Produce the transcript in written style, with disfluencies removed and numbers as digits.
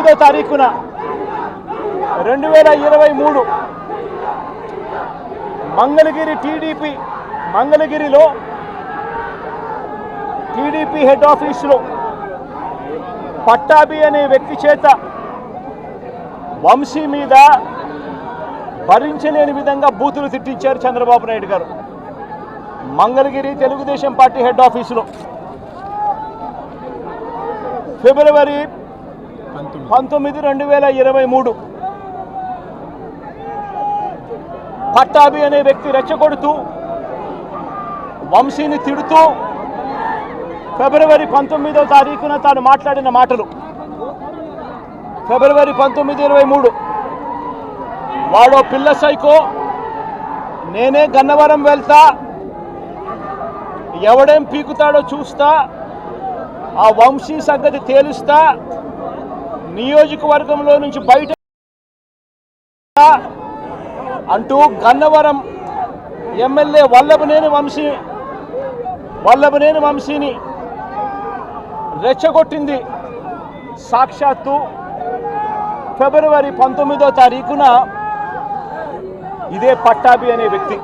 19 తారీఖున 2023 మంగళగిరిలో TDP head ఆఫీసులో పట్టాభి అనే వ్యక్తి చేత వంశీ మీద భరించలేని విధంగా బూతులు తిట్టించారు చంద్రబాబు నాయుడు గారు. మంగళగిరి తెలుగుదేశం పార్టీ హెడ్ ఆఫీసులో ఫిబ్రవరి 19, 2023 పట్టాభి అనే వ్యక్తి రెచ్చగొడుతూ వంశీని తిడుతూ ఫిబ్రవరి 19వ తారీఖున తాను మాట్లాడిన మాటలు. ఫిబ్రవరి 19, 23 వాడో పిల్ల సైకో, నేనే గన్నవరం వెళ్తా, ఎవడేం పీకుతాడో చూస్తా, ఆ వంశీ సంగతి తేలుస్తా, నియోజకవర్గంలో నుంచి బయట అంటూ గన్నవరం ఎమ్మెల్యే వల్లభనేని వంశీని రెచ్చగొట్టింది సాక్షాత్తు ఫిబ్రవరి 19వ తారీఖున ఇదే పట్టాభి అనే వ్యక్తి.